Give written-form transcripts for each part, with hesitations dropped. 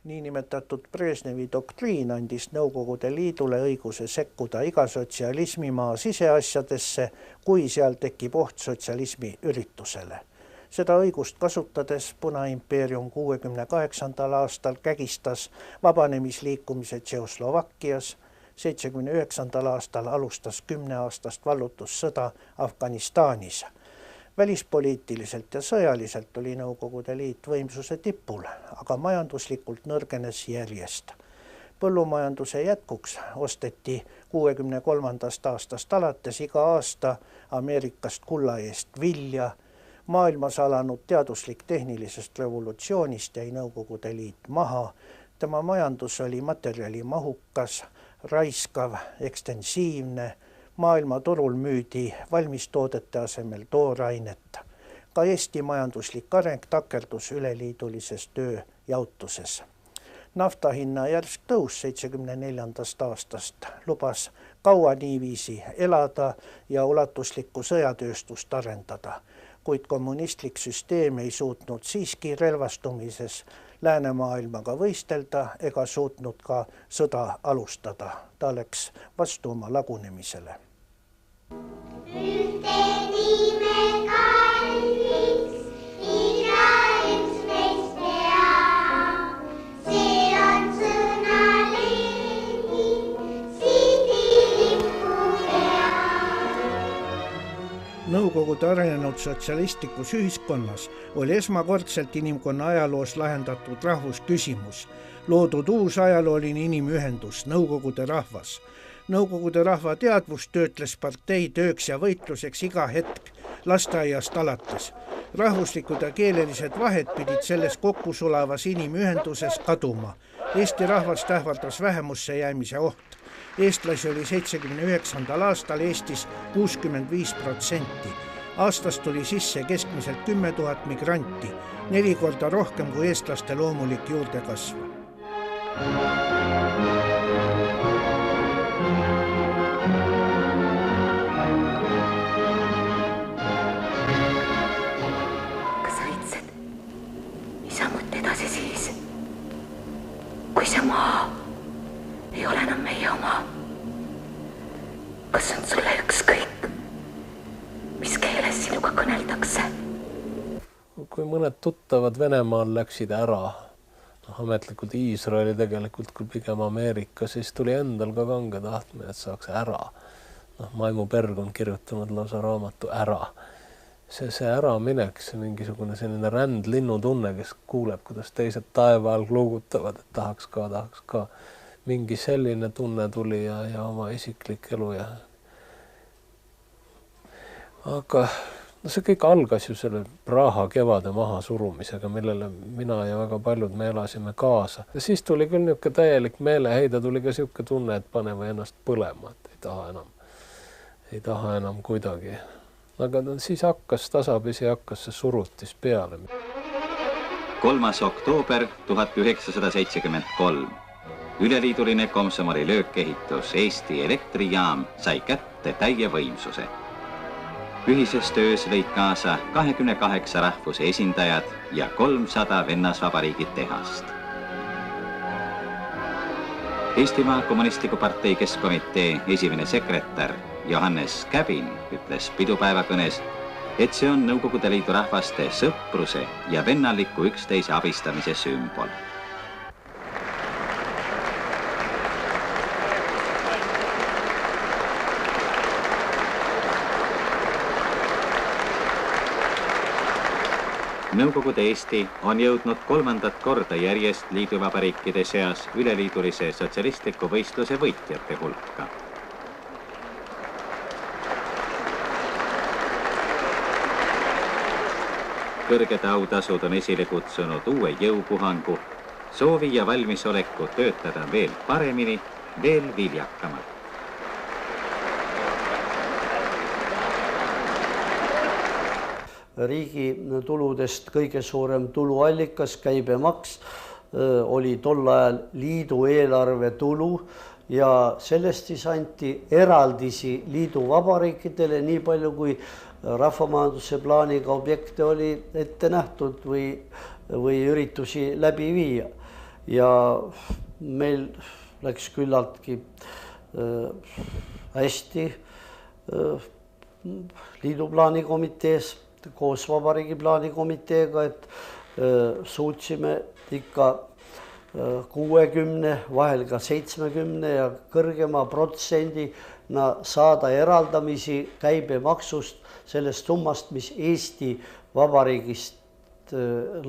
Niinimetatud Brežnevi doktriin andis Nõukogude Liidule õiguse sekkuda iga sotsialismimaa siseasjadesse, kui seal tekib oht sotsialismi üritusele. Seda õigust kasutades Punaimpeerium 68. aastal kägistas vabanemisliikumise Tšehhoslovakkias, 79. aastal alustas 10-aastast vallutussõda Afganistanis. Välispoliitiliselt ja sõjaliselt oli Nõukogude Liit võimsuse tipul, aga majanduslikult nõrgenes järjest. Põllumajanduse jätkuks osteti 63. aastast alates iga aasta Ameerikast kulla eest vilja. Maailmas alanud teaduslik tehnilisest revolutsioonist jäi Nõukogude Liit maha. Tema majandus oli materjalimahukas, raiskav, ekstensiivne. Maailmaturul müüdi valmistoodete asemel toorainet. Ka Eesti majanduslik areng takerdus üleliidulises tööjaotuses. Nafta hinna järsk tõus 74. aastast lubas kaua niiviisi elada ja ulatuslikku sõjatööstust arendada, kuid kommunistlik süsteem ei suutnud siiski relvastumises läänemaailmaga võistelda ega suutnud ka sõda alustada. Ta läks vastu oma lagunemisele. Ühte nime kalliks iga üks meist teab. See on sõna Lenin, siidilipu peab. Nõukogude arenenud sotsialistlikus ühiskonnas oli esmakordselt inimkonna ajaloos lahendatud rahvusküsimus. Loodud uus ajalooline inimühendus, Nõukogude rahvas. Nõukogude rahva teadvus töötles partei tööks ja võitluseks iga hetk, lasteaiast alates. Rahvuslikud ja keelelised vahed pidid selles kokku sulavas inimühenduses kaduma. Eesti rahvast ähvardas vähemusse jäämise oht. Eestlasi oli 79. aastal Eestis 65%. Aastas tuli sisse keskmiselt 10 000 migranti, 4 korda rohkem kui eestlaste loomulik juurdekasv. Kas sa õitsed? Mis sa mõtte edasi siis? Kui see maa ei ole enam meie oma, kas on sulle ükskõik, mis keeles sinuga kõneldakse? Kui mõned tuttavad Venemaal läksid ära, ametlikult Iisraeli tegelikult kui pigem Ameerika, siis tuli endal ka kange tahtmine, et saaks ära. Maimu Berg on kirjutanud lausa raamatu Ära. See ära mineks, mingisugune selline rändlinnu tunne, kes kuuleb, kuidas teised taevaal luugutavad, et tahaks ka. Mingi selline tunne tuli ja oma isiklik elu. Aga see kõik algas ju selle Praha kevade maha surumisega, millele mina ja väga paljud me elasime kaasa. Ja siis tuli küll niisugune täielik meeleheide, tuli ka niisugune tunne, et paneme ennast põlema, et ei taha enam kuidagi. Aga siis tasapisi hakkas see surutis peale. 3. oktoober 1973. Üleliiduline komsomoli löökehitus Eesti elektrijaam sai kätte täie võimsuse. Ühises töös lõid kaasa 28 rahvuse esindajad ja 300 vennasvabariigi tehast. Eestimaa Kommunistliku partei keskkomitee esimene sekretär Johannes Käbin ütles pidupäevakõnes, et see on Nõukogude Liidu rahvaste sõpruse ja vennaliku üksteise abistamise sümbol. Nõukogude Eesti on jõudnud 3. korda järjest liiduvabariikide seas üleliidulise sotsialistliku võistluse võitjate hulka. Kõrged autasud on esile kutsunud uue jõupuhangu, soovi ja valmisoleku töötada veel paremini, veel viljakamalt. Riigi tuludest kõige suurem tuluallikas, käibemaks, oli tol ajal liidu eelarve tulu ja sellest siis anti eraldisi liidu vabariikidele nii palju, kui rahvamajanduse plaaniga objekte oli ette nähtud või üritusi läbi viia. ja meil läks küllaltki hästi liidu plaanikomitees koos Vabariigi plaanikomiteega, et suutsime ikka 60, vahel ka 70 ja kõrgema protsendina saada eraldamisi käibemaksust sellest summast, mis Eesti Vabariigist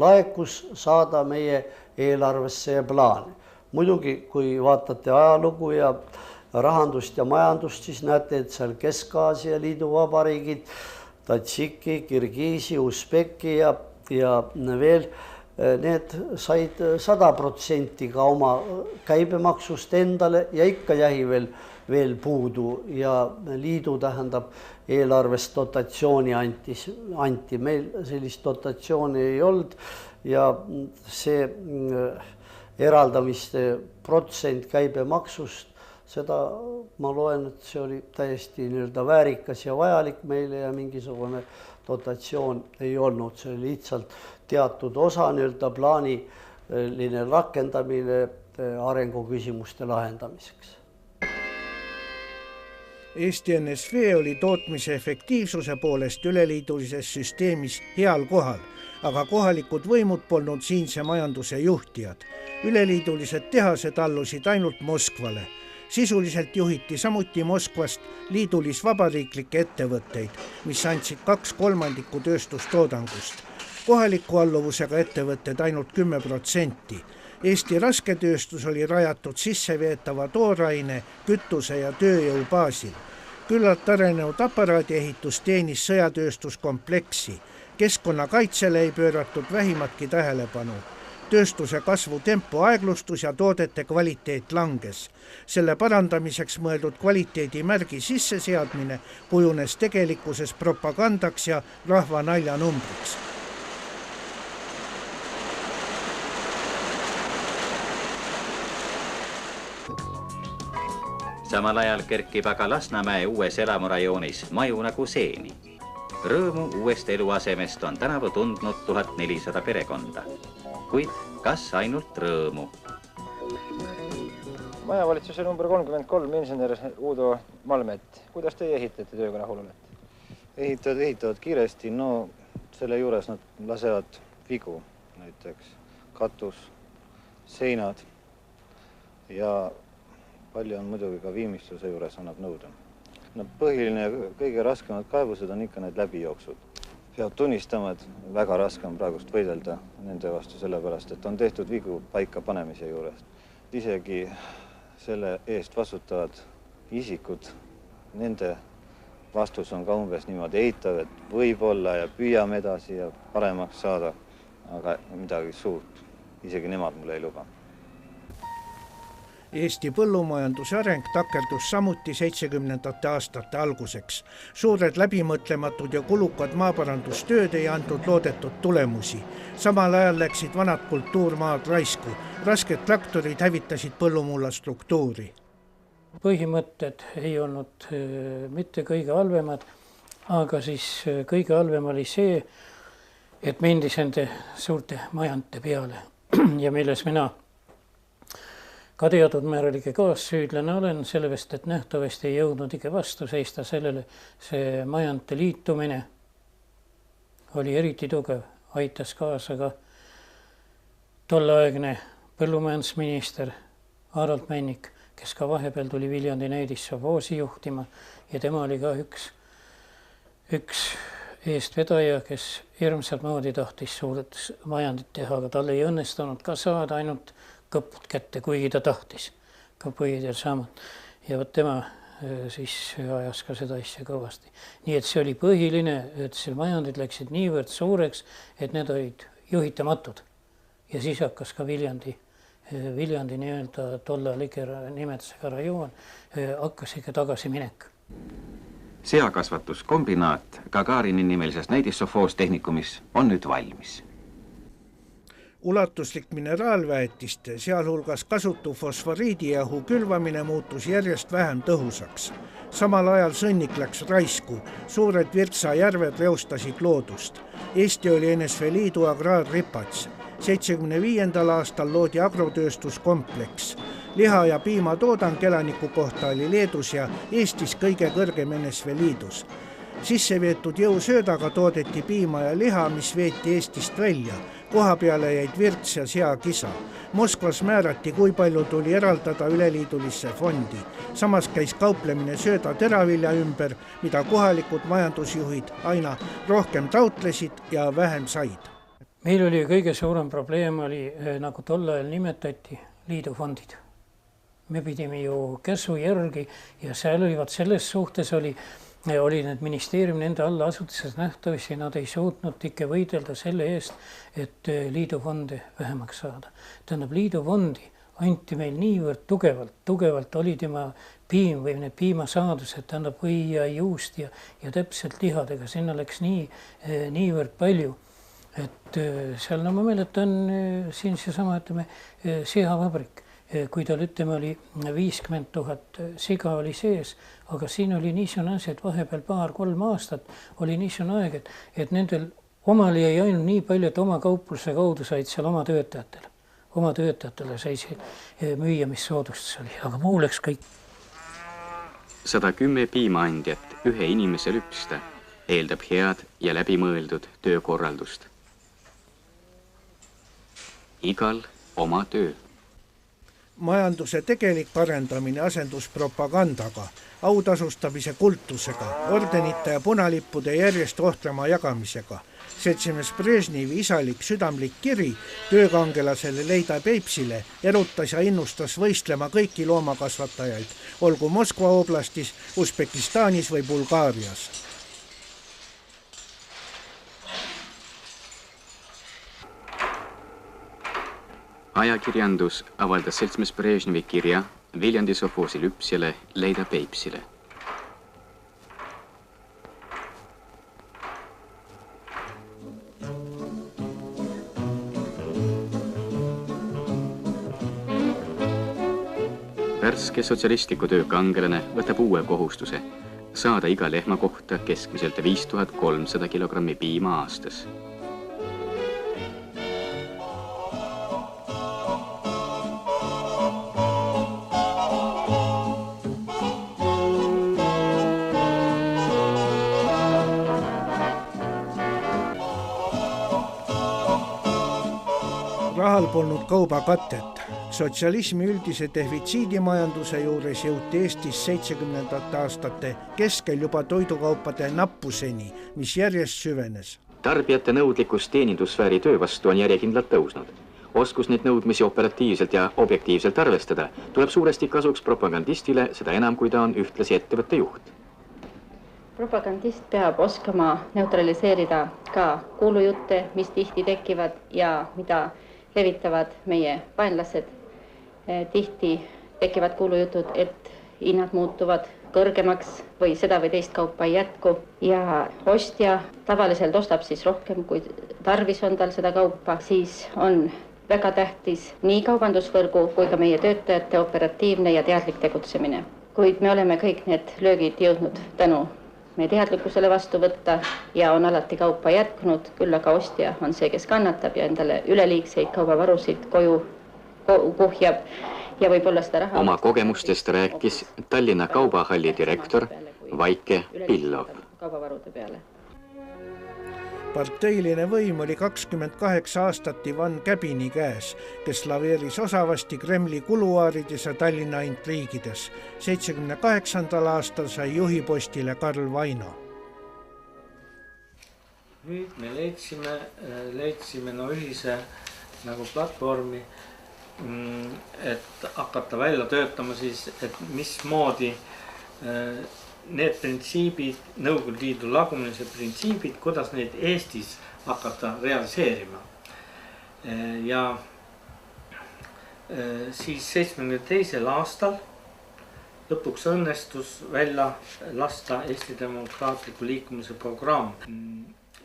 laekus, saada meie eelarvesse ja plaani. Muidugi, kui vaatate ajalugu ja rahandust ja majandust, siis näete, et seal Kesk-Aasia liidu vabariigid, Tadžiki, Kirgiisi, Usbeki ja veel, need said 100% ka oma käibemaksust endale ja ikka jäi veel puudu ja liidu tähendab eelarvest dotatsiooni anti. Meil sellist dotatsiooni ei olnud ja see eraldamiste protsent käibemaksust, seda ma loen, et see oli täiesti väärikas ja vajalik meile ja mingisugune dotatsioon ei olnud, see oli lihtsalt teatud osa plaaniline rakendamine arenguküsimuste lahendamiseks. Eesti NSV oli tootmise efektiivsuse poolest üleliidulises süsteemis heal kohal, aga kohalikud võimud polnud siinse majanduse juhtijad. Üleliidulised tehased allusid ainult Moskvale. Sisuliselt juhiti samuti Moskvast liidulis-vabariiklikke ettevõtteid, mis andsid 2/3 tööstustoodangust. Kohaliku alluvusega ettevõtted ainult 10%. Eesti rasketööstus oli rajatud sisseveetava tooraine, kütuse ja tööjõu baasil. Küllalt arenenud aparaadiehitus teenis sõjatööstuskompleksi. Keskkonnakaitsele ei pööratud vähimatki tähelepanu. Tööstuse kasvu tempo aeglustus ja toodete kvaliteet langes. Selle parandamiseks mõeldud kvaliteedimärgi sisseseadmine kujunes tegelikkuses propagandaks ja rahva naljanumbriks. Samal ajal kerkib aga Lasnamäe uues elamurajoonis maju nagu seeni. Rõõmu uuest eluasemest on tänavu tundnud 1400 perekonda. Kuid kas ainult rõõmu? Majavalitsuse number 33 insener Uudo Malmet. Kuidas teie ehitate tööga rahul olete? Ehitavad kiiresti, no selle juures nad lasevad vigu, näiteks katus, seinad ja palju on muidugi ka viimistluse juures annab nõuda. No põhiline ja kõige raskemad kaebused on ikka need läbijooksud. Peab tunnistama, et väga raske on praegust võidelda nende vastu sellepärast, et on tehtud vigu paika panemise juures. Isegi selle eest vastutavad isikud, nende vastus on ka umbes niimoodi eitav, et võib-olla ja püüame edasi ja paremaks saada, aga midagi suurt isegi nemad mulle ei luba. Eesti põllumajanduse areng takerdus samuti 70ndate aastate alguseks. Suured läbimõtlematud ja kulukad maaparandustööd ei andnud loodetud tulemusi. Samal ajal läksid vanad kultuurmaad raisku. Rasked traktorid hävitasid põllumulla struktuuri. Põhimõtted ei olnud mitte kõige halvemad, aga siis kõige halvem oli see, et mendis nende suurte majante peale ja milles mina ka teatud määralike kaassüüdlane olen, sellepärast, et nähtavasti ei jõudnud ikka vastu seista sellele. See majante liitumine oli eriti tugev, aitas kaasa ka tolleaegne põllumajandusminister Harald Männik, kes ka vahepeal tuli Viljandi näidissovhoosi juhtima ja tema oli ka üks eestvedaja, kes hirmsalt moodi tahtis suured majandit teha, aga tal ei õnnestunud ka saada ainult kõpud kätte, kuigi ta tahtis ka põhidel saamad. Ja võt tema siis ajas ka seda asja kõvasti. Nii et see oli põhiline, et see majandid läksid niivõrd suureks, et need olid juhitamatud. Ja siis hakkas ka Viljandi nii-öelda tolle nimetusega rajoon, hakkas ikka tagasi minek. Seakasvatuskombinaat Gagarini nimelises näidissovhoostechnikumis on nüüd valmis. Ulatuslik mineraalväetiste, sealhulgas kasutu fosforiidijahu külvamine muutus järjest vähem tõhusaks. Samal ajal sõnnik läks raisku, suured Virtsa järved reostasid loodust. Eesti oli NSV Liidu agraarripats. 75. aastal loodi agrotööstuskompleks. Liha- ja piimatoodang elaniku kohta oli Leedus ja Eestis kõige kõrgem NSV Liidus. Sisse veetud jõusöödaga toodeti piima ja liha, mis veeti Eestist välja. Koha peale jäid virts ja seakisa. Moskvas määrati, kui palju tuli eraldada üleliidulisse fondi. Samas käis kauplemine sööda teravilja ümber, mida kohalikud majandusjuhid aina rohkem taotlesid ja vähem said. Meil oli kõige suurem probleem oli, nagu tol ajal nimetati, liidufondid. Me pidime ju käsu järgi ja seal olivat selles suhtes oli need ministeerium nende alla asutuses nähtavasti, nad ei suutnud ikka võidelda selle eest, et liidufonde vähemaks saada. Tähendab, liidufondi anti meil niivõrd tugevalt oli tema piim või need piimasaadused, tähendab või ja juust ja täpselt lihadega, sinna läks niivõrd palju, et seal, no ma mäletan siin seesama, ütleme, sehavabrik. Kui tal ütleme oli 50 000 siga oli sees, aga siin oli niisugune asi, et vahepeal 2-3 aastat oli niisugune aeg, et nendel omal jäi ainult nii palju, et oma kaupluse kaudu said seal oma töötajatele sai müüa, mis soodustus oli, aga muu läks kõik. 110 piimaandjat ühe inimese lüpsta eeldab head ja läbimõeldud töökorraldust. Igal oma töö. Majanduse tegelik parendamine asendus propagandaga, autasustamise kultusega, ordenite ja punalippude järjest ohtrama jagamisega. Seltsimees Brežnevi isalik südamlik kiri töökangelasele Leida Peipsile erutas ja innustas võistlema kõiki loomakasvatajaid, olgu Moskva oblastis, Usbekistanis või Bulgaarias. Ajakirjandus avaldas seltsimees Brežnevi kirja Viljandi sovhoosi lüpsjale Leida Peipsile. Värske sotsialistliku töö kangelane võtab uue kohustuse saada iga lehma kohta keskmiselt 5300 kilogrammi piima aastas. Rahal polnud kauba katet. Sotsialismi üldise defitsiidimajanduse juures jõuti Eestis 70. aastate keskel juba toidukaupade nappuseni, mis järjest süvenes. Tarbijate nõudlikkus teenindussfääri töö vastu on järjekindlalt tõusnud. Oskus neid nõudmisi operatiivselt ja objektiivselt arvestada tuleb suuresti kasuks propagandistile, seda enam, kui ta on ühtlasi ettevõtte juht. Propagandist peab oskama neutraliseerida ka kuulujutte, mis tihti tekivad ja mida levitavad meie vaenlased. Tihti tekivad kuulujutud, et hinnad muutuvad kõrgemaks või seda või teist kaupa ei jätku ja ostja tavaliselt ostab siis rohkem, kui tarvis on tal seda kaupa, siis on väga tähtis nii kaubandusvõrgu kui ka meie töötajate operatiivne ja teadlik tegutsemine. Kuid me oleme kõik need löögid jõudnud tänu meie teadlikkusele vastu võtta ja on alati kaupa jätkunud, küll aga ostja on see, kes kannatab ja endale üleliigseid kaubavarusid koju kuhjab ja võib-olla seda raha... Oma kogemustest rääkis Tallinna kaubahalli direktor Vaike Pillov. Kaubavarude peale. Parteiline võim oli 28 aastat Ivan Käbini käes, kes laveeris osavasti Kremli kuluaarides ja Tallinna intriigides. 78. aastal sai juhipostile Karl Vaino. Nüüd me leidsime ühise nagu platvormi, et hakata välja töötama siis, et mismoodi need printsiibid, Nõukogude Liidu lagunemise printsiibid, kuidas neid Eestis hakata realiseerima. Ja siis 72. aastal lõpuks õnnestus välja lasta Eesti demokraatliku liikumise programm.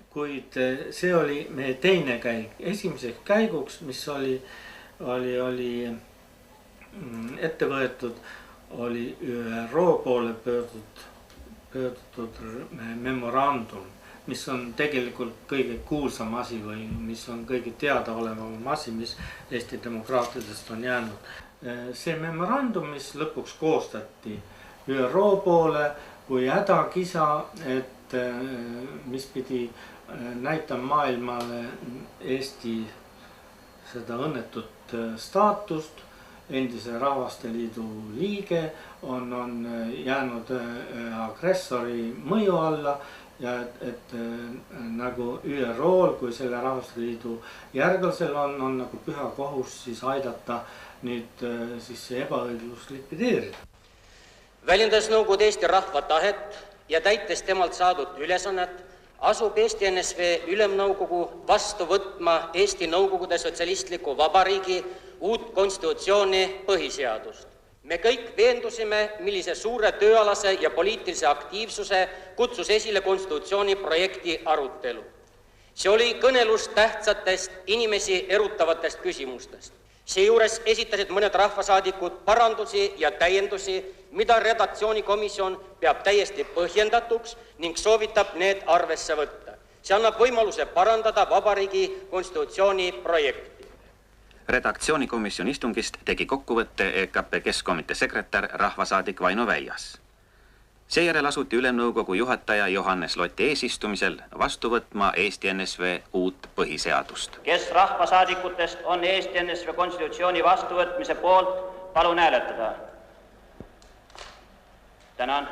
Kuid see oli meie teine käik. Esimeseks käiguks, mis oli ette võetud, oli ÜRO poole pöördutud memorandum, mis on tegelikult kõige kuulsam asi või mis on kõige teadaolevam asi, mis Eesti demokraatidest on jäänud. See memorandum, mis lõpuks koostati ÜRO poole kui hädakisa, et mis pidi näitama maailmale Eesti seda õnnetut staatust, endise Rahvaste Liidu liige, on jäänud agressori mõju alla ja et nagu ÜRO-l kui selle Rahvaste Liidu järglasel on nagu püha kohus siis aidata nüüd siis see ebaõiglus likvideerida. Väljendas Nõukogude Eesti rahva tahet ja täites temalt saadud ülesannet, asub Eesti NSV Ülemnõukogu vastu võtma Eesti Nõukogude Sotsialistliku Vabariigi uut konstitutsiooni põhiseadust. Me kõik veendusime, millise suure tööalase ja poliitilise aktiivsuse kutsus esile konstitutsiooni projekti arutelu. See oli kõnelus tähtsatest inimesi erutavatest küsimustest. Seejuures esitasid mõned rahvasaadikud parandusi ja täiendusi, mida redaktsioonikomisjon peab täiesti põhjendatuks ning soovitab need arvesse võtta. See annab võimaluse parandada vabariigi konstitutsiooni projekti. Redaktsioonikomisjoni istungist tegi kokkuvõtte EKP Keskkomitee sekretär rahvasaadik Vaino Väias. Seejärel asuti Ülemnõukogu juhataja Johannes Loti eesistumisel vastu võtma Eesti NSV uut põhiseadust. Kes rahvasaadikutest on Eesti NSV konstitutsiooni vastuvõtmise poolt, palun hääletada. Tänan.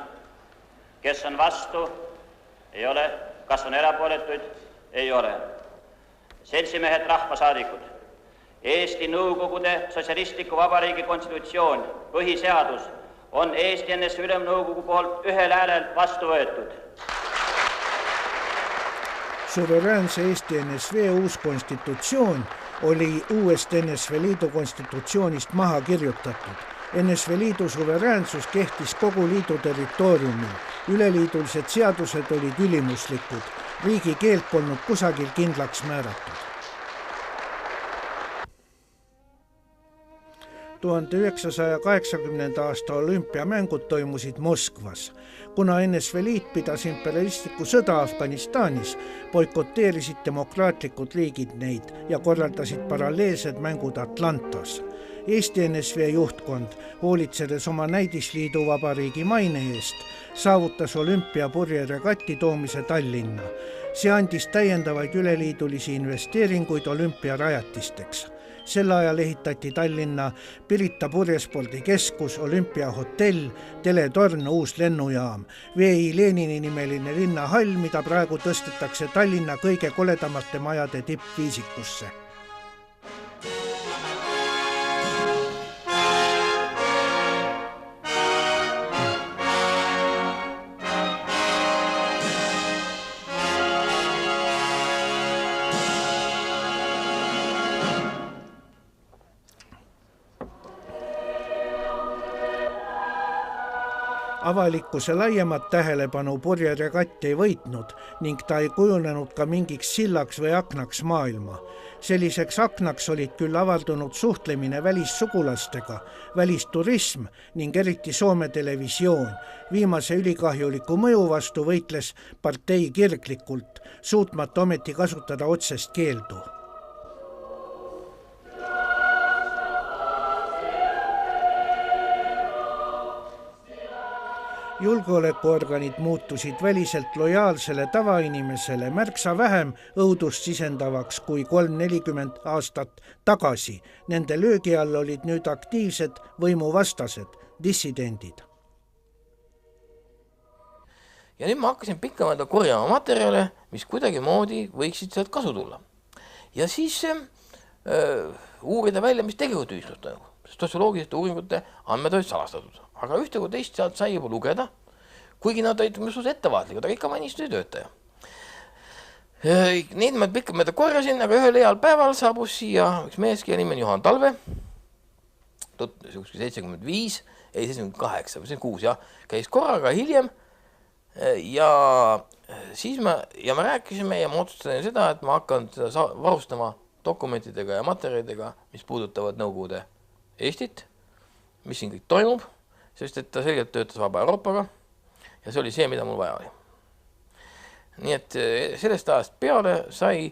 Kes on vastu? Ei ole. Kas on erapooletuid? Ei ole. Seltsimehed rahvasaadikud. Eesti Nõukogude Sotsialistliku Vabariigi konstitutsioon, põhiseadus on Eesti NSV Ülemnõukogu poolt ühel häälel vastu võetud. Suveräänse Eesti NSV uus konstitutsioon oli uuest NSV Liidu konstitutsioonist maha kirjutatud. NSV Liidu suveräänsus kehtis kogu liidu territooriumil. Üleliidulised seadused olid ülimuslikud. Riigi keelt polnud kusagil kindlaks määratud. 1980. aasta olümpiamängud toimusid Moskvas. Kuna NSV Liit pidas imperialistlikku sõda Afganistanis, boikoteerisid demokraatlikud riigid neid ja korraldasid paralleelsed mängud Atlantas. Eesti NSV juhtkond, hoolitsedes oma näidisliidu vabariigi maine eest, saavutas olümpiapurjeregati toomise Tallinna. See andis täiendavaid üleliidulisi investeeringuid olümpiarajatisteks. Sel ajal ehitati Tallinna Pirita purjespordikeskus, olümpiahotell, teletorn, uus lennujaam, VI Lenini nimeline linnahall, mida praegu tõstetakse Tallinna kõige koledamate majade tippviisikusse. Avalikkuse laiemat tähelepanu purjeregatt ei võitnud ning ta ei kujunenud ka mingiks sillaks või aknaks maailma. Selliseks aknaks olid küll avaldunud suhtlemine välissugulastega, välisturism ning eriti Soome televisioon. Viimase ülikahjuliku mõju vastu võitles partei kirglikult, suutmata ometi kasutada otsest keeldu. Julgeolekuorganid muutusid väliselt lojaalsele tavainimesele märksa vähem õudust sisendavaks kui 30-40 aastat tagasi. Nende löögi all olid nüüd aktiivsed võimuvastased, dissidendid. Ja nüüd ma hakkasin pikemalt korjama materjale, mis kuidagi moodi võiksid sealt kasu tulla. Ja siis uurida välja, mis tegelikult ühiskond toimub. Sotsioloogiliste uuringute andmed olid salastatud. Aga ühte kui teist sealt sai juba lugeda, kuigi nad olid ettevaatlikud, aga ikka mainistus töötaja. Neid ma pikemalt korjasin, aga ühel heal päeval saabus siia üks mees, kelle nimi on Juhan Talve, 75, ei 78, see on 6, käis korraga hiljem ja siis me rääkisime ja ma otsustasin seda, et ma hakkan varustama dokumentidega ja materjalidega, mis puudutavad Nõukogude Eestit, mis siin kõik toimub, sest et ta selgelt töötas Vaba Euroopaga ja see oli see, mida mul vaja oli. nii et sellest ajast peale sai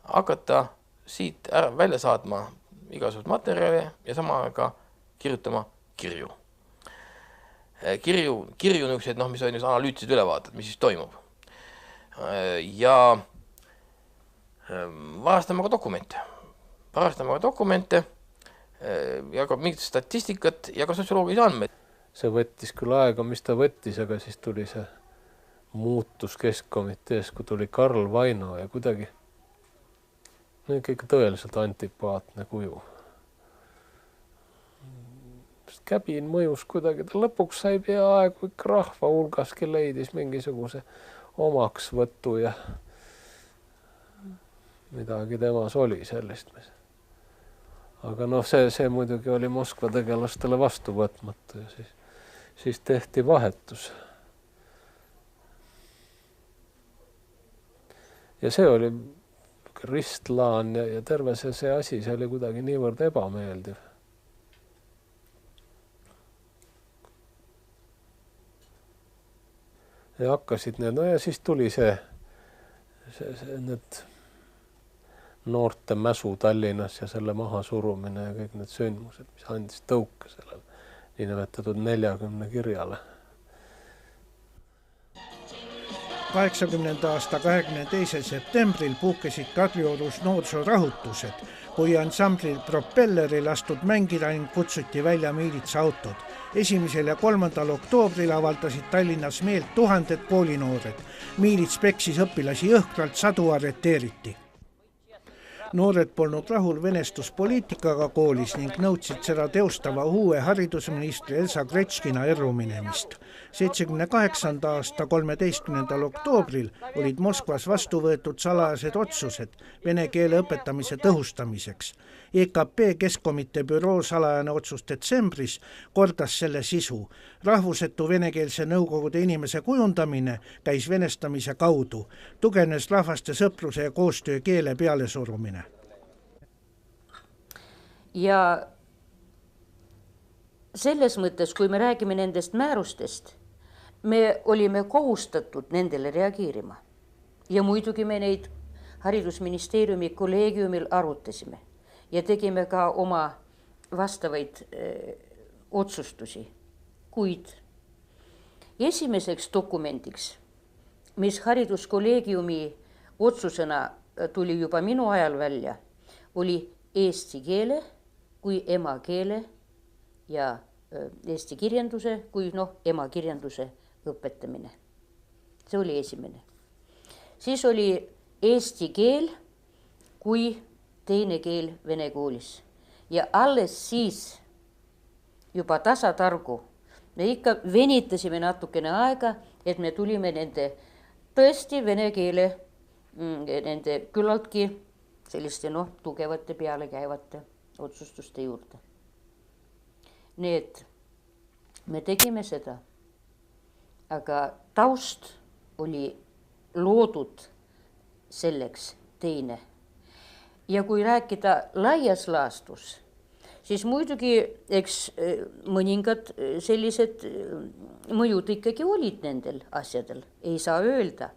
hakata siit välja saatma igasugust materjali ja sama aega kirjutama kirju. Kirju niisugused, mis on analüütilised ülevaated, mis siis toimub. Ja varastame ka dokumente ja ka mingit statistikat ja ka sotsioloogilisi andmeid. See võttis küll aega, mis ta võttis, aga siis tuli see muutus keskkomitees, kui tuli Karl Vaino ja kuidagi ikka tõeliselt antipaatne kuju. Käbin mõjus kuidagi, ta lõpuks sai peaaegu ikka rahva hulgaski leidis mingisuguse omaksvõttu ja midagi temas oli sellist. Aga see muidugi oli Moskva tegelastele vastu võtmatu ja siis tehti vahetus. Ja see oli ristlaan ja terve see asi, see oli kuidagi niivõrd ebameeldiv. Ja hakkasid need, ja siis tuli need noorte mäsu Tallinnas ja selle maha surumine ja kõik need sündmused, mis andis tõuke sellele niinimetatud 40 kirjale. 80. aasta 22. septembril puhkesid Kadriorus noorsoorahutused, kui ansamblil Propelleri lastud mängida ning kutsuti välja miilitsaautod. 1. ja 3. oktoobril avaldasid Tallinnas meelt tuhanded koolinoored. Miilits peksis õpilasi jõhkralt, sadu arreteeriti. Noored polnud rahul venestuspoliitikaga koolis ning nõudsid seda teostava uue haridusministri Elsa Gretškina erruminemist. 78. aasta 13. oktoobril olid Moskvas vastu võetud salajased otsused vene keele õpetamise tõhustamiseks. EKP Keskkomitee büroo salajane otsus detsembris kordas selle sisu. Rahvusetu venekeelse nõukogude inimese kujundamine käis venestamise kaudu. Tugevnes rahvaste sõpruse ja koostöö keele pealesurumine. Ja selles mõttes, kui me räägime nendest määrustest, me olime kohustatud nendele reageerima. Ja muidugi me neid haridusministeeriumi kolleegiumil arutasime ja tegime ka oma vastavaid otsustusi. Kuid esimeseks dokumendiks, mis hariduskolleegiumi otsusena tuli juba minu ajal välja, oli eesti keele kui emakeele ja eesti kirjanduse kui emakirjanduse õpetamine. See oli esimene. Siis oli eesti keel kui teine keel vene koolis. Ja alles siis juba tasatargu me ikka venitasime natukene aega, et me tulime nende tõesti vene keele, nende küllaltki selliste tugevate peale käivate otsustuste juurde. Nii et me tegime seda, aga taust oli loodud selleks teine. Ja kui rääkida laias laastus, siis muidugi eks mõningad sellised mõjud ikkagi olid nendel asjadel, ei saa öelda.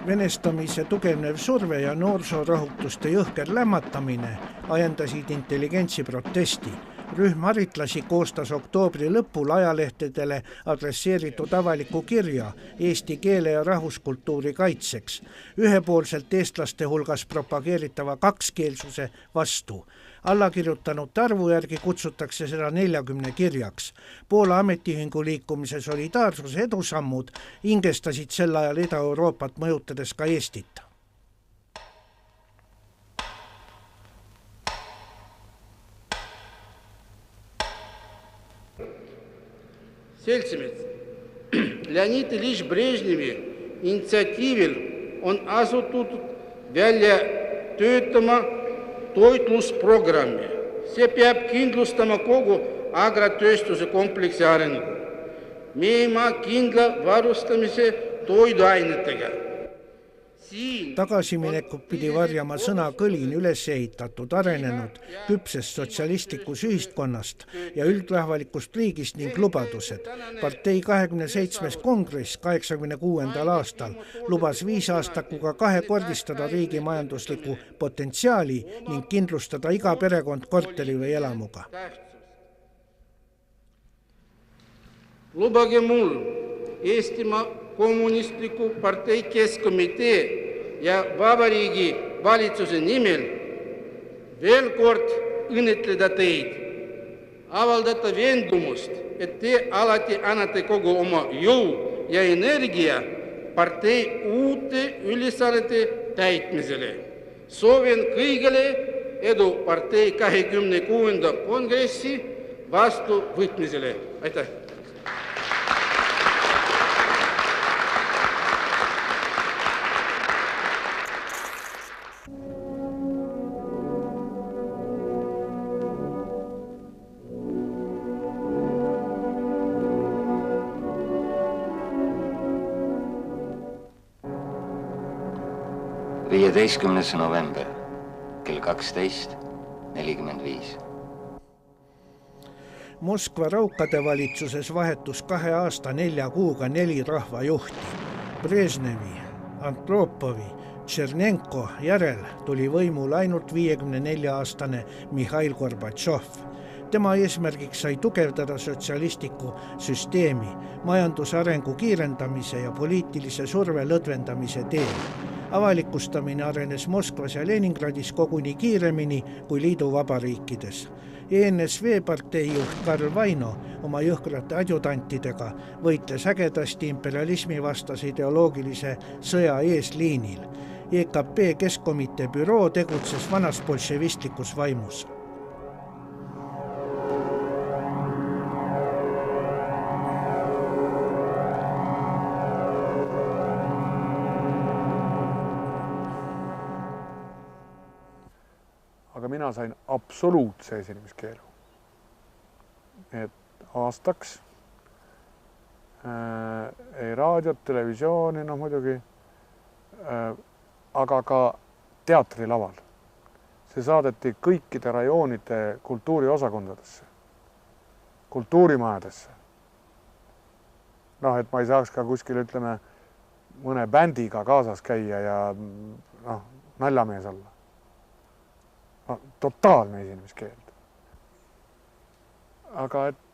Venestamise tugevnev surve ja noorsoorahutuste jõhker lämmatamine ajendasid intelligentsi protesti. Rühm haritlasi koostas oktoobri lõpul ajalehtedele adresseeritud avaliku kirja eesti keele ja rahvuskultuuri kaitseks, ühepoolselt eestlaste hulgas propageeritava kakskeelsuse vastu. Allakirjutanute arvu järgi kutsutakse seda 40 kirjaks. Poola ametiühingu liikumise solidaarsuse edusammud ingestasid sel ajal Ida-Euroopat mõjutades ka Eestit. Seltsimees, Leonid Ilyich Brežnevi initsiatiivil on asutud välja töötama toitlusprogrammi. See peab kindlustama kogu agratööstuse kompleksi arengu. Meemaa kindla varustamise toiduainetega. Tagasiminekut pidi varjama sõna kõlin üles ehitatud, arenenud, küpsest sotsialistlikus ühiskonnast ja üldrahvalikust riigist ning lubadused. Partei 27. kongress 86. aastal lubas 5 aastakuga kahekordistada riigi majandusliku potentsiaali ning kindlustada iga perekond korteri või elamuga. Lubage mul Eestimaa Kommunistliku partei Keskkomitee ja Vabariigi valitsuse nimel veel kord õnnitleda teid, avaldada veendumust, et te alati annate kogu oma jõu ja energia partei uute ülesannete täitmisele. Soovin kõigile edu partei 26. kongressi vastuvõtmisele. Aitäh! november kell 12:45. Moskva raukade valitsuses vahetus 2 aasta 4 kuuga 4 rahvajuhti. Brežnevi, Andropovi, Tšernenko järel tuli võimul ainult 54-aastane Mihhail Gorbatšov. Tema eesmärgiks sai tugevdada sotsialistliku süsteemi, majandusarengu kiirendamise ja poliitilise surve lõdvendamise teel. Avalikustamine arenes Moskvas ja Leningradis koguni kiiremini kui liiduvabariikides. ENSV partei juht Karl Vaino oma jõhkrate adjutantidega võitles ägedasti imperialismi vastase ideoloogilise sõja eesliinil. EKP Keskkomitee büroo tegutses vanas bolševistlikus vaimus. Aga mina sain absoluutse esinemiskeelu. Et aastaks ei raadiot, televisiooni, muidugi, aga ka teatrilaval. See saadeti kõikide rajoonide kultuuriosakondadesse, kultuurimajadesse. Et ma ei saaks ka kuskil, ütleme, mõne bändiga kaasas käia ja naljamees olla. Totaalne esinemiskeeld. Aga et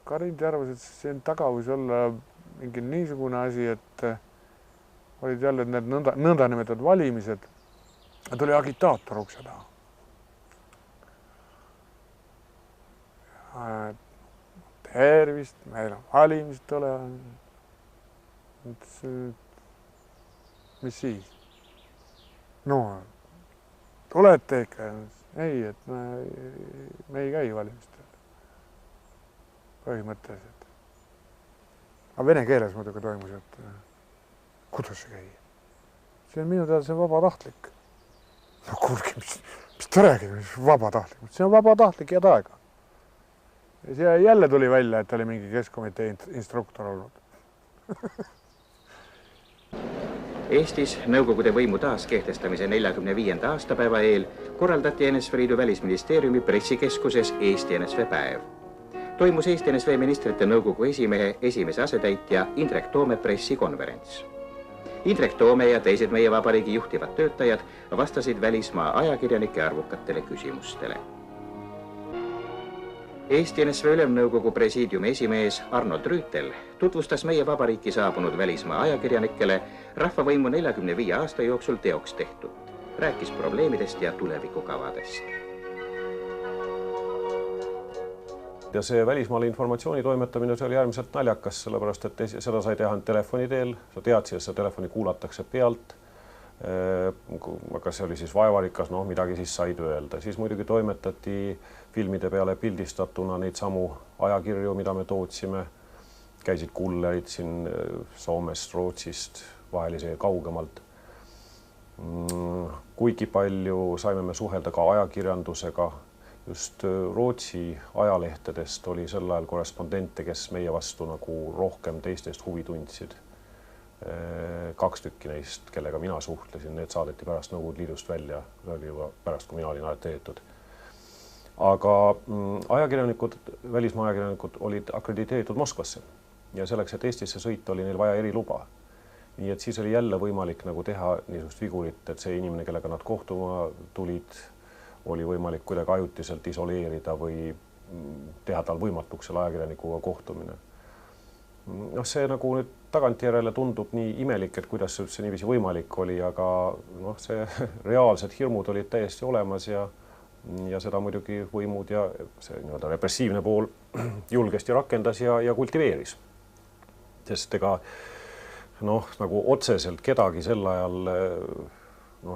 Karin arvas, et see taga võis olla mingi niisugune asi, et olid jälle need nõndanimetatud valimised. Tuli agitaator ukse taha. Tervist, meil on valimised tulevad. Mis siis? Tulete ikka? Ei, et me ei käi valimistel. Põhimõtteliselt. Aga vene keeles muidugi toimus, et kuidas see käi? See on minu teada see vabatahtlik. Kuulge, mis te räägid, mis vabatahtlik? See on vabatahtlik head aega. Ja see jälle tuli välja, et oli mingi Keskkomitee instruktor olnud. Eestis Nõukogude võimu taaskehtestamise 45. aastapäeva eel korraldati NSV Liidu välisministeeriumi pressikeskuses Eesti NSV päev. Toimus Eesti NSV ministrite nõukogu esimehe esimese asetäitja Indrek Toome pressikonverents. Indrek Toome ja teised meie vabariigi juhtivad töötajad vastasid välismaa ajakirjanike arvukatele küsimustele. Eesti NSV Ülemnõukogu presiidiumi esimees Arnold Rüütel tutvustas meie vabariiki saabunud välismaa ajakirjanikele rahvavõimu 45 aasta jooksul teoks tehtud. Rääkis probleemidest ja tulevikukavadest. Ja see välismaale informatsiooni toimetamine oli äärmiselt naljakas, sellepärast, et seda sai teha telefoni teel. Sa teadsid, et see telefoni kuulatakse pealt. Aga see oli siis vaevarikas, midagi siis said öelda. Siis muidugi toimetati filmide peale pildistatuna neid samu ajakirju, mida me tootsime. Käisid kullerid siin Soomest, Rootsist, vahelise kaugemalt. Kuigi palju saime me suhelda ka ajakirjandusega. Just Rootsi ajalehtedest oli sel ajal korrespondente, kes meie vastu nagu rohkem teistest huvi tundsid. 2 tükki neist, kellega mina suhtlesin, need saadeti pärast Nõukogude Liidust välja, see oli juba pärast, kui mina olin arreteeritud. Aga ajakirjanikud, välismaa ajakirjanikud olid akrediteeritud Moskvasse ja selleks, et Eestisse sõita, oli neil vaja eriluba. Nii et siis oli jälle võimalik nagu teha niisugust figurit, et see inimene, kellega nad kohtuma tulid, oli võimalik kuidagi ajutiselt isoleerida või teha tal võimatuks selle ajakirjanikuga kohtumine. See nagu nüüd tagantjärele tundub nii imelik, et kuidas see üldse niiviisi võimalik oli, aga see reaalsed hirmud olid täiesti olemas ja seda muidugi võimud ja see repressiivne pool julgesti rakendas ja kultiveeris. Sest ega nagu otseselt kedagi sel ajal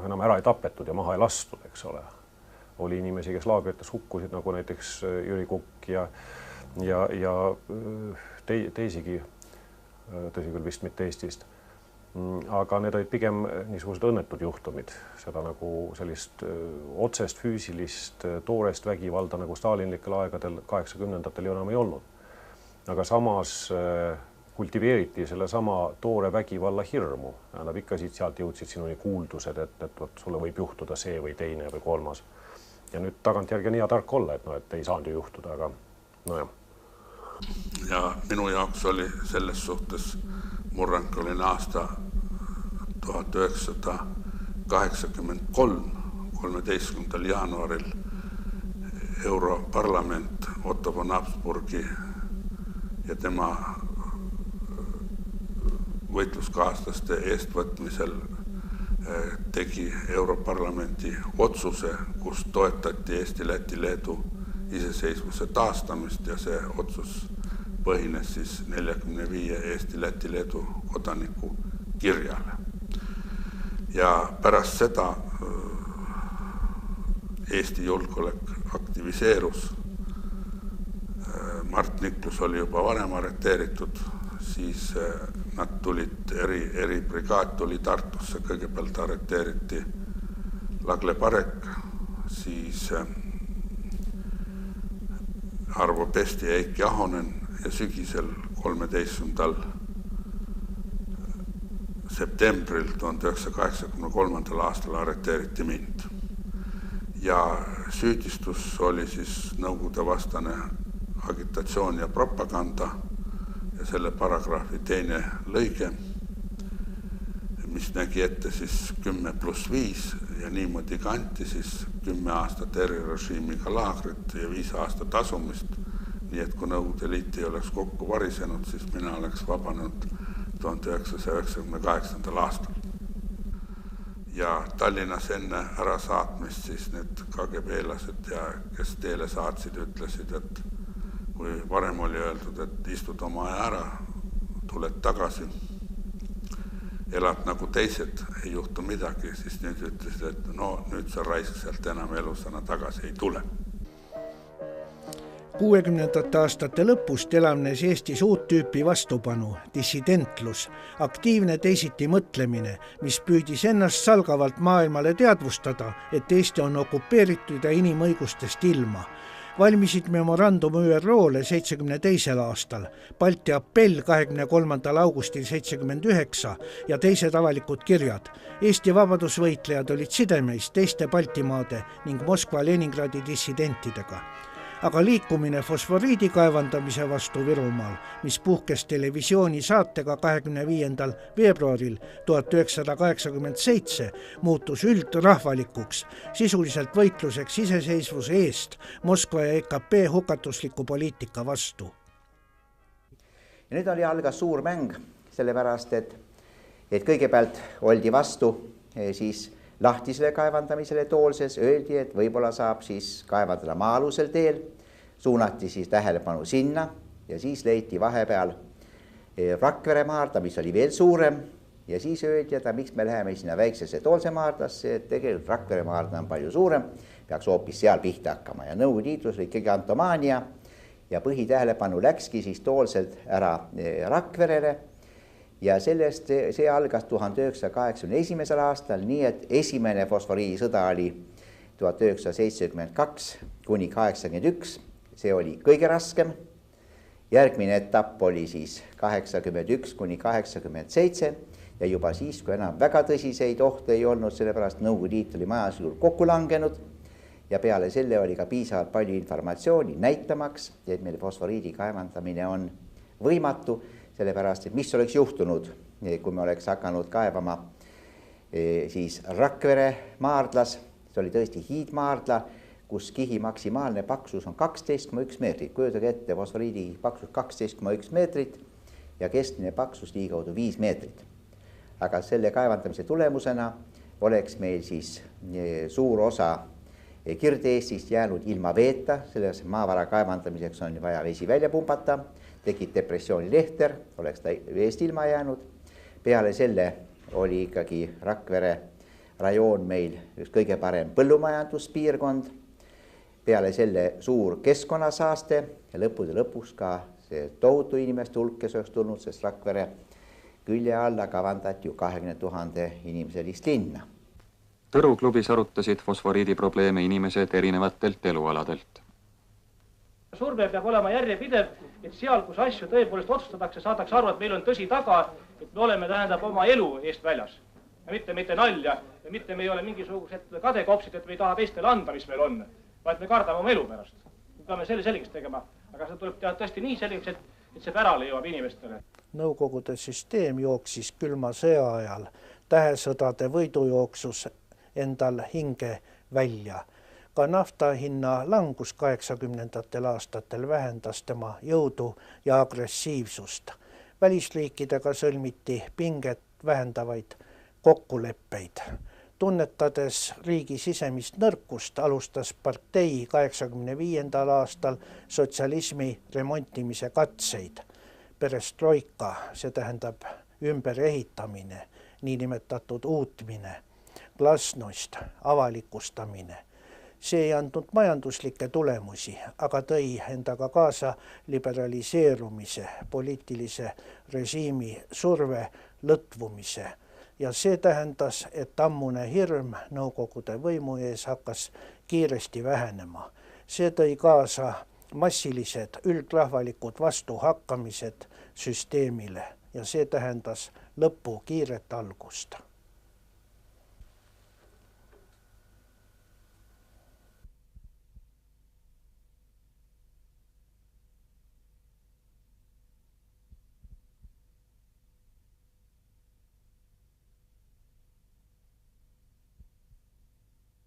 enam ära ei tapetud ja maha ei lastud, eks ole. Oli inimesi, kes laagrites hukkusid, nagu näiteks Jüri Kukk ja teisigi, tõsi küll vist mitte Eestist, aga need olid pigem niisugused õnnetud juhtumid, seda nagu sellist otsest füüsilist toorest vägivalda nagu stalinlikel aegadel 80-ndatel ju enam ei olnud. Aga samas kultiveeriti selle sama toore vägivalla hirmu. Nad ikka sealt jõudsid sinuni kuuldused, et sulle võib juhtuda see või teine või kolmas. Ja nüüd tagantjärgi on hea tark olla, et ei saanud ju juhtuda, aga nojah. Ja minu jaoks oli selles suhtes murrang olin aasta 1983, 13. jaanuaril Europarlament Otto von Habsburgi ja tema võitluskaaslaste eestvõtmisel tegi Europarlamenti otsuse, kus toetati Eesti, Läti, Leedu iseseisvuse taastamist ja see otsus põhines siis 45 Eesti, Läti, Leedu kodaniku kirjale. Ja pärast seda Eesti julgeolek aktiviseerus. Mart Niklus oli juba varem arreteeritud, siis nad tulid, eribrigaad tuli Tartusse, kõigepealt arreteeriti Lagle Parek, siis Arvo Pesti ja Eiki Ahonen ja sügisel 13. septembril 1983. aastal arreteeriti mind. Ja süüdistus oli siis Nõukogude vastane agitatsioon ja propaganda ja selle paragrahvi teine lõige, mis nägi ette siis 10+5 ja niimoodi kanti siis 10 aastat erirežiimiga laagrit ja 5 aastat asumist. Nii et kui Nõukogude Liit ei oleks kokku varisenud, siis mina oleks vabanenud 1998. aastal. Ja Tallinnas enne ära saatmist siis need KGB-lased ja kes teele saatsid, ütlesid, et kui varem oli öeldud, et istud oma aja ära, tuled tagasi, elad nagu teised, ei juhtu midagi, siis nüüd ütlesid, et nüüd sa raisk sealt enam elusana tagasi ei tule. 60. aastate lõpust elavnes Eestis uut tüüpi vastupanu, dissidentlus, aktiivne teisiti mõtlemine, mis püüdis ennast salgavalt maailmale teadvustada, et Eesti on okupeeritud ja inimõigustest ilma. Valmisid memorandum ÜRO-le 72. aastal, Balti appell 23. augustil 79 ja teised avalikud kirjad. Eesti vabadusvõitlejad olid sidemeis teiste Baltimaade ning Moskva Leningradi dissidentidega. Aga liikumine fosforiidi kaevandamise vastu Virumaal, mis puhkes televisiooni saatega 25. veebruaril 1987, muutus üldrahvalikuks, sisuliselt võitluseks iseseisvuse eest Moskva ja EKP hukatusliku poliitika vastu. Ja nüüd algas suur mäng, sellepärast, et kõigepealt oldi vastu siis lahtisele kaevandamisele Toolses, öeldi, et võib-olla saab siis kaevandada maa-alusel teel, suunati siis tähelepanu sinna ja siis leiti vahepeal Rakvere maarda, mis oli veel suurem ja siis öeldi, et miks me läheme sinna väiksesse Toolse maardasse, et tegelikult Rakvere maarda on palju suurem, peaks hoopis seal pihta hakkama ja Nõukogude Liidus oli ikkagi antomaania ja põhitähelepanu läkski siis Toolselt ära Rakverele. Ja sellest see algas 1981. aastal, nii et esimene fosforiidisõda oli 1972 kuni 81, see oli kõige raskem. Järgmine etapp oli siis 81 kuni 87 ja juba siis, kui enam väga tõsiseid ohte ei olnud, sellepärast Nõukogude Liit oli majanduslikult kokku langenud ja peale selle oli ka piisavalt palju informatsiooni näitamaks, et meil fosforiidi kaevandamine on võimatu, sellepärast et mis oleks juhtunud, kui me oleks hakanud kaevama siis Rakvere maardlas, see oli tõesti hiidmaardla, kus kihi maksimaalne paksus on 12,1 meetrit, kujutage ette, fosforiidi paksus 12,1 meetrit ja keskmine paksus ligikaudu 5 meetrit. Aga selle kaevandamise tulemusena oleks meil siis suur osa Kirde-Eestist jäänud ilma veeta, selles maavara kaevandamiseks on vaja vesi välja pumpata, tekib depressiooni lehter, oleks ta veest ilma jäänud. Peale selle oli ikkagi Rakvere rajoon meil üks kõige parem põllumajanduspiirkond, peale selle suur keskkonnasaaste ja lõppude lõpuks ka see tohutu inimeste hulk, kes oleks tulnud, sest Rakvere külje alla kavandati ju 20 000 inimeselist linna. Tõru klubis arutasid fosforiidi probleeme inimesed erinevatelt elualadelt. Surve peab olema järjepidev, et seal, kus asju tõepoolest otsustatakse, saadakse aru, et meil on tõsi taga, et me oleme oma elu eest väljas. Ja mitte nalja ja mitte me ei ole mingisugused kadekopsid, et me ei taha teistele anda, mis meil on, vaid me kardame oma elu pärast. Me peame selle selgeks tegema, aga see tuleb teha tõesti nii selgeks, et see pärale jõuab inimestele. Nõukogude süsteem jooksis külma sõja ajal tähesõdade võidujooksus endal hinge välja. Ka nafta hinna langus 80. aastatel vähendas tema jõudu ja agressiivsust. Välisriikidega sõlmiti pinget vähendavaid kokkuleppeid. Tunnetades riigi sisemist nõrkust, alustas partei 85. aastal sotsialismi remontimise katseid. Perestroika, see tähendab ümberehitamine, niinimetatud uutmine, glasnost, avalikustamine. See ei andnud majanduslikke tulemusi, aga tõi endaga kaasa liberaliseerumise, poliitilise režiimi surve lõtvumise. Ja see tähendas, et ammune hirm Nõukogude võimu ees hakkas kiiresti vähenema. See tõi kaasa massilised üldrahvalikud vastuhakkamised süsteemile ja see tähendas lõpu kiiret algust.